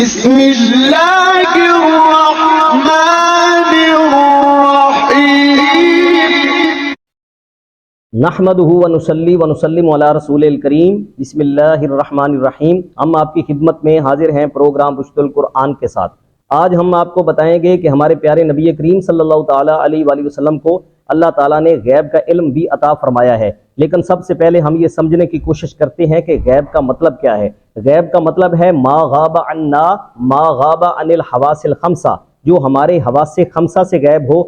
بسم اللہ الرحمن الرحیم نحمدہ ونصلی ونسلم علی رسول الکریم بسم اللہ الرحمن الرحیم۔ ہم آپ کی خدمت میں حاضر ہیں پروگرام رشد القرآن کے ساتھ۔ آج ہم آپ کو بتائیں گے کہ ہمارے پیارے نبی کریم صلی اللہ تعالیٰ علیہ وآلہ وسلم کو اللہ تعالیٰ نے غیب کا علم بھی عطا فرمایا ہے، لیکن سب سے پہلے ہم یہ سمجھنے کی کوشش کرتے ہیں کہ غیب کا مطلب کیا ہے۔ غیب کا مطلب ہے ما غاب عنا ما غاب عن الحواس الخمسہ، جو ہمارے حواس خمسہ سے غائب ہو،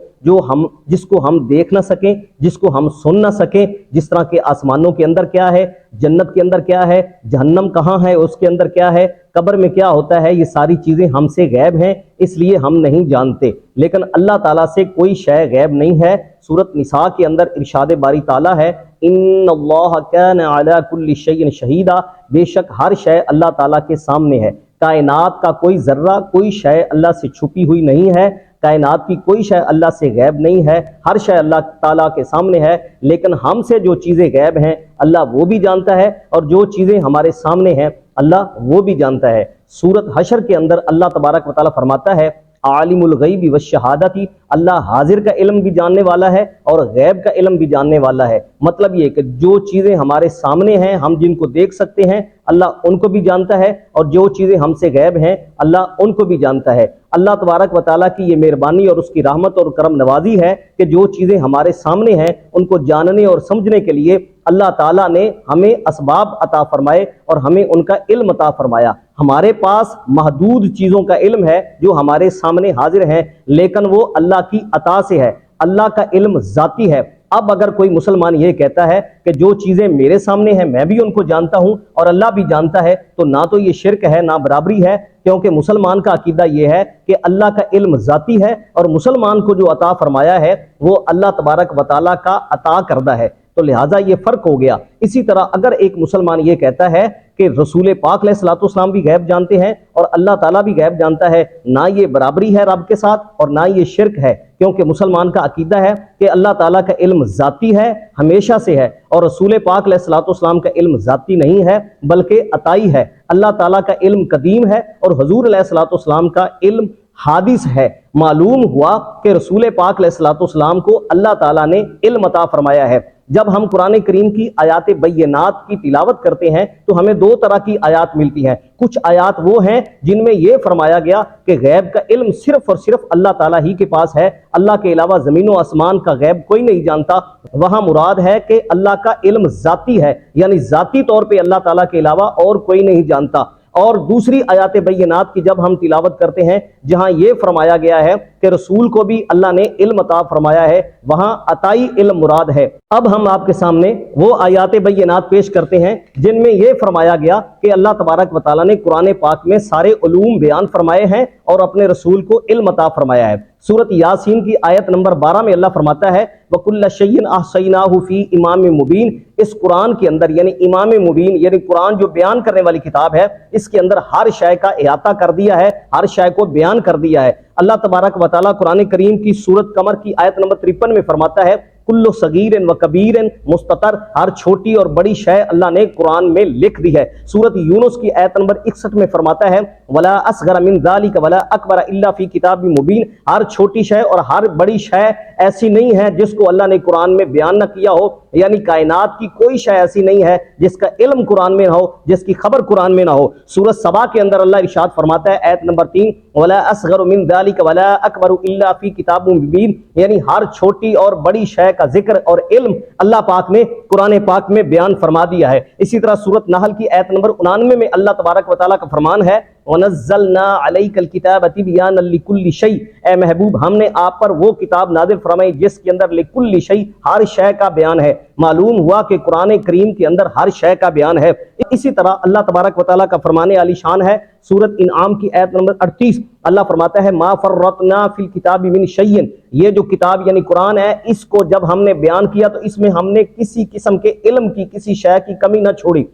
جس کو ہم دیکھ نہ سکیں، جس کو ہم سن نہ سکیں، جس طرح کہ آسمانوں کے اندر کیا ہے، جنت کے اندر کیا ہے، جہنم کہاں ہے، اس کے اندر کیا ہے، قبر میں کیا ہوتا ہے، یہ ساری چیزیں ہم سے غائب ہیں، اس لیے ہم نہیں جانتے۔ لیکن اللہ تعالیٰ سے کوئی شے غائب نہیں ہے۔ سورۃ نساء کے اندر ارشاد باری تعالیٰ ہے ان اللہ کان علی کل شیء شہیدا، بے شک ہر شے اللہ تعالیٰ کے سامنے ہے۔ کائنات کا کوئی ذرہ، کوئی شے اللہ سے چھپی ہوئی نہیں ہے، کائنات کی کوئی شے اللہ سے غائب نہیں ہے، ہر شے اللہ تعالیٰ کے سامنے ہے۔ لیکن ہم سے جو چیزیں غائب ہیں اللہ وہ بھی جانتا ہے، اور جو چیزیں ہمارے سامنے ہیں اللہ وہ بھی جانتا ہے۔ سورۃ حشر کے اندر اللہ تبارک و تعالیٰ فرماتا ہے عالم الغیب والشہادتی، اللہ حاضر کا علم بھی جاننے والا ہے اور غیب کا علم بھی جاننے والا ہے۔ مطلب یہ کہ جو چیزیں ہمارے سامنے ہیں، ہم جن کو دیکھ سکتے ہیں، اللہ ان کو بھی جانتا ہے، اور جو چیزیں ہم سے غائب ہیں اللہ ان کو بھی جانتا ہے۔ اللہ تبارک و تعالیٰ کی یہ مہربانی اور اس کی رحمت اور کرم نوازی ہے کہ جو چیزیں ہمارے سامنے ہیں ان کو جاننے اور سمجھنے کے لیے اللہ تعالیٰ نے ہمیں اسباب عطا فرمائے اور ہمیں ان کا علم عطا فرمایا۔ ہمارے پاس محدود چیزوں کا علم ہے جو ہمارے سامنے حاضر ہیں، لیکن وہ اللہ کی عطا سے ہے۔ اللہ کا علم ذاتی ہے۔ اب اگر کوئی مسلمان یہ کہتا ہے کہ جو چیزیں میرے سامنے ہیں میں بھی ان کو جانتا ہوں اور اللہ بھی جانتا ہے، تو نہ تو یہ شرک ہے نہ برابری ہے، کیونکہ مسلمان کا عقیدہ یہ ہے کہ اللہ کا علم ذاتی ہے، اور مسلمان کو جو عطا فرمایا ہے وہ اللہ تبارک و تعالیٰ کا عطا کردہ ہے، تو لہٰذا یہ فرق ہو گیا۔ اسی طرح اگر ایک مسلمان یہ کہتا ہے کہ رسول پاک علیہ الصلوۃ والسلام بھی غیب جانتے ہیں اور اللہ تعالیٰ بھی غیب جانتا ہے، نہ یہ برابری ہے رب کے ساتھ اور نہ یہ شرک ہے، کیونکہ مسلمان کا عقیدہ ہے کہ اللہ تعالیٰ کا علم ذاتی ہے، ہمیشہ سے ہے، اور رسول پاک علیہ الصلوۃ والسلام کا علم ذاتی نہیں ہے بلکہ عطائی ہے۔ اللہ تعالیٰ کا علم قدیم ہے اور حضور علیہ الصلوۃ والسلام کا علم حادث ہے۔ معلوم ہوا کہ رسول پاک علیہ الصلوۃ والسلام کو اللہ تعالیٰ نے علم عطا فرمایا ہے۔ جب ہم قرآن کریم کی آیات بینات کی تلاوت کرتے ہیں تو ہمیں دو طرح کی آیات ملتی ہیں۔ کچھ آیات وہ ہیں جن میں یہ فرمایا گیا کہ غیب کا علم صرف اور صرف اللہ تعالیٰ ہی کے پاس ہے، اللہ کے علاوہ زمین و آسمان کا غیب کوئی نہیں جانتا۔ وہاں مراد ہے کہ اللہ کا علم ذاتی ہے، یعنی ذاتی طور پہ اللہ تعالیٰ کے علاوہ اور کوئی نہیں جانتا۔ اور دوسری آیات بینات کی جب ہم تلاوت کرتے ہیں جہاں یہ فرمایا گیا ہے کہ رسول کو بھی اللہ نے علم عطا فرمایا ہے، وہاں عطائی علم مراد ہے۔ اب ہم آپ کے سامنے وہ آیات بینات پیش کرتے ہیں جن میں یہ فرمایا گیا کہ اللہ تبارک و تعالیٰ نے قرآن پاک میں سارے علوم بیان فرمائے ہیں اور اپنے رسول کو علم عطا فرمایا ہے۔ سورۃ یاسین کی آیت نمبر 12 میں اللہ فرماتا ہے وَكُلَّ شَيْءٍ أَحْصَيْنَاهُ فِي إِمَامٍ مُبِينٍ، اس قرآن کے اندر یعنی امام مبین، یعنی قرآن جو بیان کرنے والی کتاب ہے، اس کے اندر ہر شے کا احاطہ کر دیا ہے، ہر شے کو بیان کر دیا ہے۔ اللہ تبارک و تعالیٰ قرآن کریم کی سورۃ قمر کی آیت نمبر 53 میں فرماتا ہے کل صغیر و کبیر مستطر، ہر چھوٹی اور بڑی شے اللہ نے قرآن میں لکھ دی ہے۔ سورۃ یونس کی آیت نمبر 61 میں فرماتا ہے ولا اصغر من ذلک ولا اکبر الا فی کتاب مبین، ہر چھوٹی شے اور ہر بڑی شے ایسی نہیں ہے جس کو اللہ نے قرآن میں بیان نہ کیا ہو، یعنی کائنات کی کوئی شے ایسی نہیں ہے جس کا علم قرآن میں نہ ہو، جس کی خبر قرآن میں نہ ہو۔ سورۃ سبا کے اندر اللہ ارشاد فرماتا ہے آیت نمبر 3 ولا اصغر من ذلک ولا اکبر الا فی کتاب مبین، یعنی ہر چھوٹی اور بڑی شے کا ذکر اور علم اللہ پاک نے قرآن پاک میں بیان فرما دیا ہے۔ اسی طرح سورۃ نحل کی آیت نمبر 99 میں اللہ تبارک و تعالیٰ کا فرمان ہے وَنَزَّلْنَا عَلَيْكَ الْكِتَابَ تِبْيَانًا لِكُلِّ شَيْءٍ، اے محبوب ہم نے آپ پر وہ کتاب نازل فرمائی جس کے اندر لِكُلِّ شَيْءٍ ہر شے کا بیان ہے۔ معلوم ہوا کہ قرآن کریم کے اندر ہر شے کا بیان ہے۔ اسی طرح اللہ تبارک و تعالیٰ کا فرمان عالی شان ہے سورۃ انعام کی آیت نمبر 38، اللہ فرماتا ہے ما فرطنا فی الکتاب من شیء، یہ جو کتاب یعنی قرآن ہے اس کو جب ہم نے بیان کیا تو اس میں ہم نے کسی قسم کے علم کی کسی شے کی کمی نہ چھوڑی،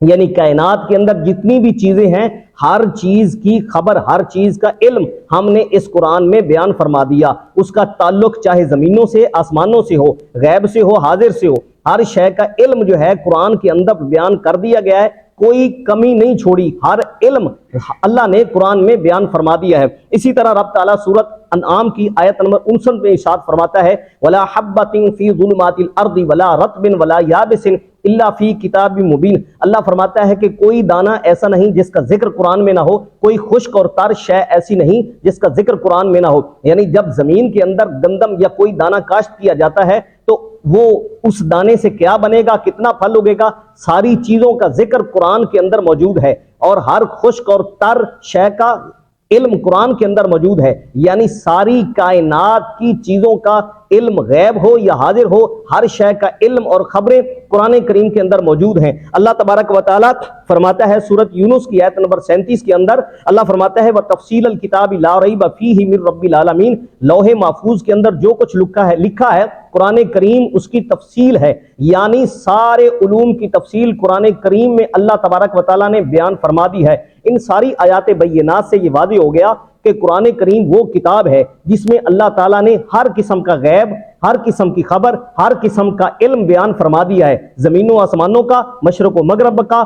یعنی کائنات کے اندر جتنی بھی چیزیں ہیں ہر چیز کی خبر، ہر چیز کا علم ہم نے اس قرآن میں بیان فرما دیا۔ اس کا تعلق چاہے زمینوں سے، آسمانوں سے ہو، غیب سے ہو، حاضر سے ہو، ہر شے کا علم جو ہے قرآن کے اندر بیان کر دیا گیا ہے کوئی کمی نہیں چھوڑی، ہر علم اللہ نے قرآن میں بیان فرما دیا ہے۔ اسی طرح رب تعالیٰ سورۃ انعام کی آیت نمبر 59 میں ارشاد فرماتا ہے وَلَا حَبَّةٍ فِي ظُلُمَاتِ الْأَرْضِ وَلَا رَطْبٍ وَلَا يَابِسٍ إِلَّا فِي كِتَابٍ مُبِينٍ۔ اللہ فرماتا ہے کہ کوئی دانہ ایسا نہیں جس کا ذکر قرآن میں نہ ہو، کوئی خشک اور تر شے ایسی نہیں جس کا ذکر قرآن میں نہ ہو۔ یعنی جب زمین کے اندر گندم یا کوئی دانہ کاشت کیا جاتا ہے تو وہ اس دانے سے کیا بنے گا، کتنا پھل اگے گا، ساری چیزوں کا ذکر قرآن کے اندر موجود ہے، اور ہر خشک اور تر شے کا علم قرآن کے اندر موجود ہے۔ یعنی ساری کائنات کی چیزوں کا علم غیب ہو یا حاضر ہو، ہر شے کا علم اور خبریں قرآن کریم کے اندر موجود ہیں۔ اللہ تبارک و تعالیٰ فرماتا ہے سورۃ یونس کی آیت نمبر 37 کے اندر، اللہ فرماتا ہے وَتَفْصِيلَ الْكِتَابِ لَا رَيْبَ فِيهِ مِن رَبِّ الْعَالَمِينَ۔ لوح محفوظ کے اندر جو کچھ لکھا ہے قرآن کریم اس کی تفصیل ہے، یعنی سارے علوم کی تفصیل قرآن کریم میں اللہ تبارک و تعالیٰ نے بیان فرما دی ہے۔ ان ساری آیات بینات سے یہ واضح ہو گیا کہ قرآن کریم وہ کتاب ہے جس میں اللہ تعالیٰ نے ہر قسم کا غیب، ہر قسم کی خبر، ہر قسم کا علم بیان فرما دیا ہے، زمینوں آسمانوں کا، مشرق و مغرب کا،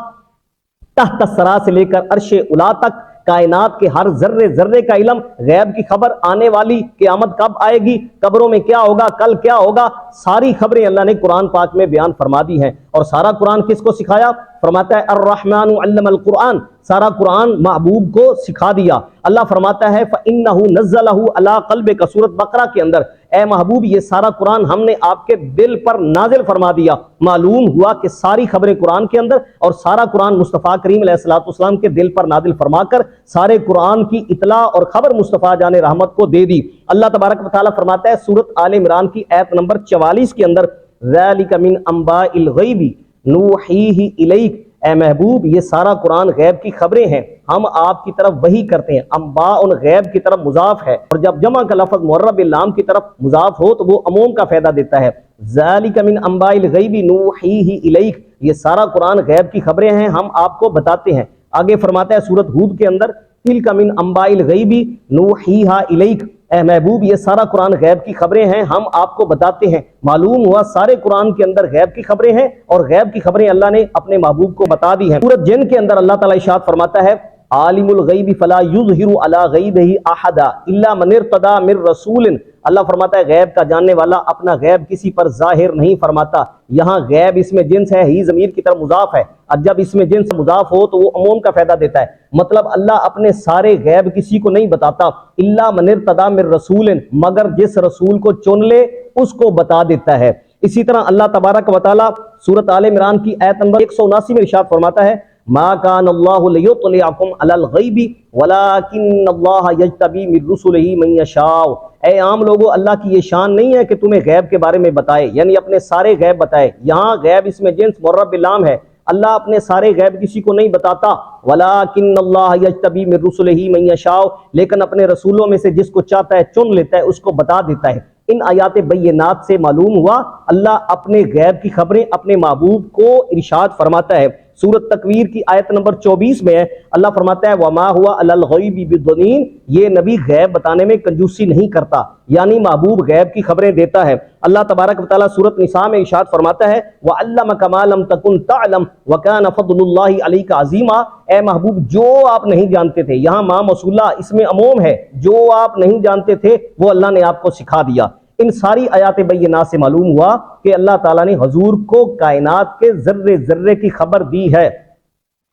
تحت الثری سے لے کر عرش اولا تک، کائنات کے ہر ذرے ذرے کا علم، غیب کی خبر، آنے والی قیامت کب آئے گی، قبروں میں کیا ہوگا، کل کیا ہوگا، ساری خبریں اللہ نے قرآن پاک میں بیان فرما دی ہیں۔ اور سارا قرآن کس کو سکھایا؟ فرماتا ہے الرحمن علم القرآن، سارا قرآن محبوب کو سکھا دیا۔ اللہ فرماتا ہے فَإِنَّهُ نَزَّلَهُ عَلَىٰ قَلْبِكَ، سورۃ بقرہ کے اندر، اے محبوب یہ سارا قرآن ہم نے آپ کے دل پر نازل فرما دیا۔ معلوم ہوا کہ ساری خبریں قرآن کے اندر، اور سارا قرآن مصطفیٰ کریم علیہ الصلوۃ والسلام کے دل پر نازل فرما کر سارے قرآن کی اطلاع اور خبر مصطفیٰ جان رحمت کو دے دی۔ اللہ تبارک و تعالیٰ فرماتا ہے سورۃ آل عمران کی آیت نمبر 44 کے اندر ذَلِكَ مِنْ أَنبَاءِ الْغَيْبِ نُوحِيهِ إِلَيْكَ، اے محبوب یہ سارا قرآن غیب کی خبریں ہیں، ہم آپ کی طرف وحی کرتے ہیں۔ انباء ان غیب کی طرف مضاف ہے، اور جب جمع کا لفظ معرب لام کی طرف مضاف ہو تو وہ عموم کا فائدہ دیتا ہے۔ ذالک من انباء الغیب نوحیہ الیک، یہ سارا قرآن غیب کی خبریں ہیں، ہم آپ کو بتاتے ہیں۔ آگے فرماتا ہے سورۃ ہود کے اندر تلک من انباء الغیب نوحیہا الیک، اے محبوب یہ سارا قرآن غیب کی خبریں ہیں، ہم آپ کو بتاتے ہیں۔ معلوم ہوا سارے قرآن کے اندر غیب کی خبریں ہیں، اور غیب کی خبریں اللہ نے اپنے محبوب کو بتا دی ہیں۔ سورۃ جن کے اندر اللہ تعالیٰ ارشاد فرماتا ہے عالم الغیب فلا یظہر علی غیبہ احدا الا من ارتضی من رسول، اللہ فرماتا ہے غیب کا جاننے والا اپنا غیب کسی پر ظاہر نہیں فرماتا۔ یہاں غیب اس میں جنس ہے، ہی ضمیر کی طرف مضاف ہے، اور جب اس میں جنس مضاف ہو تو وہ عموم کا فائدہ دیتا ہے۔ مطلب اللہ اپنے سارے غیب کسی کو نہیں بتاتا، الا من ارتضی من رسول، مگر جس رسول کو چن لے اس کو بتا دیتا ہے۔ اسی طرح اللہ تبارک و تعالیٰ سورۃ آل عمران کی آیت نمبر 179 میں ارشاد فرماتا ہے ما کان اللہ لیطلعکم علی الغیب ولکن اللہ یجتبی من رسلہ من یشاء، اے عام لوگوں اللہ کی یہ شان نہیں ہے کہ تمہیں غیب کے بارے میں بتائے، یعنی اپنے سارے غیب بتائے۔ یہاں غیب اس میں جنس معرب باللام ہے، اللہ اپنے سارے غیب کسی کو نہیں بتاتا، ولکن اللہ یجتبی من رسلہ من یشاء، لیکن اپنے رسولوں میں سے جس کو چاہتا ہے چن لیتا ہے، اس کو بتا دیتا ہے۔ ان آیات بینات سے معلوم ہوا اللہ اپنے غیب کی خبریں اپنے محبوب کو ارشاد فرماتا ہے۔ سورۃ تکویر کی آیت نمبر 24 میں اللہ فرماتا ہے وما ہوا علی الغیب بضنین، یہ نبی غیب بتانے میں کنجوسی نہیں کرتا، یعنی محبوب غیب کی خبریں دیتا ہے۔ اللہ تبارک و تعالیٰ سورۃ نساء میں ارشاد فرماتا ہے وعلمک ما لم تکن تعلم وکان فضل اللہ علیک عظیما، اے محبوب جو آپ نہیں جانتے تھے، یہاں ما موصولہ اس میں عموم ہے، جو آپ نہیں جانتے تھے وہ اللہ نے آپ کو سکھا دیا۔ ان ساری آیات بینات سے معلوم ہوا کہ اللہ تعالیٰ نے حضور کو کائنات کے ذرے ذرے کی خبر دی ہے۔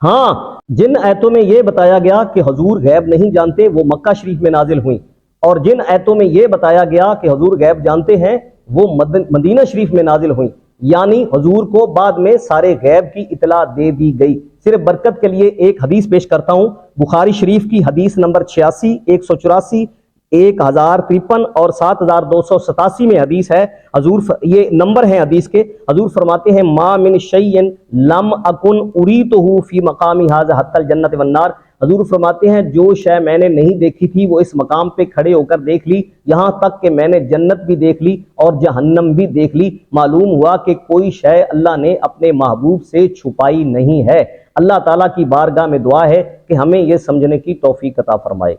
ہاں جن آیتوں میں یہ بتایا گیا کہ حضور غیب نہیں جانتے وہ مکہ شریف میں نازل ہوئیں، اور جن آیتوں میں یہ بتایا گیا کہ حضور غیب جانتے ہیں وہ مدینہ شریف میں نازل ہوئیں، یعنی حضور کو بعد میں سارے غیب کی اطلاع دے دی گئی۔ صرف برکت کے لیے ایک حدیث پیش کرتا ہوں، بخاری شریف کی حدیث نمبر 86، 184، 1053 اور 7287 میں حدیث ہے۔ حضور یہ نمبر ہیں حدیث کے، حضور فرماتے ہیں ما من شیء لم اکن اریتہ فی مقامی ھذا حتی الجنۃ والنار، حضور فرماتے ہیں جو شے میں نے نہیں دیکھی تھی وہ اس مقام پہ کھڑے ہو کر دیکھ لی، یہاں تک کہ میں نے جنت بھی دیکھ لی اور جہنم بھی دیکھ لی۔ معلوم ہوا کہ کوئی شے اللہ نے اپنے محبوب سے چھپائی نہیں ہے۔ اللہ تعالیٰ کی بارگاہ میں دعا ہے کہ ہمیں یہ سمجھنے کی توفیق عطا فرمائے۔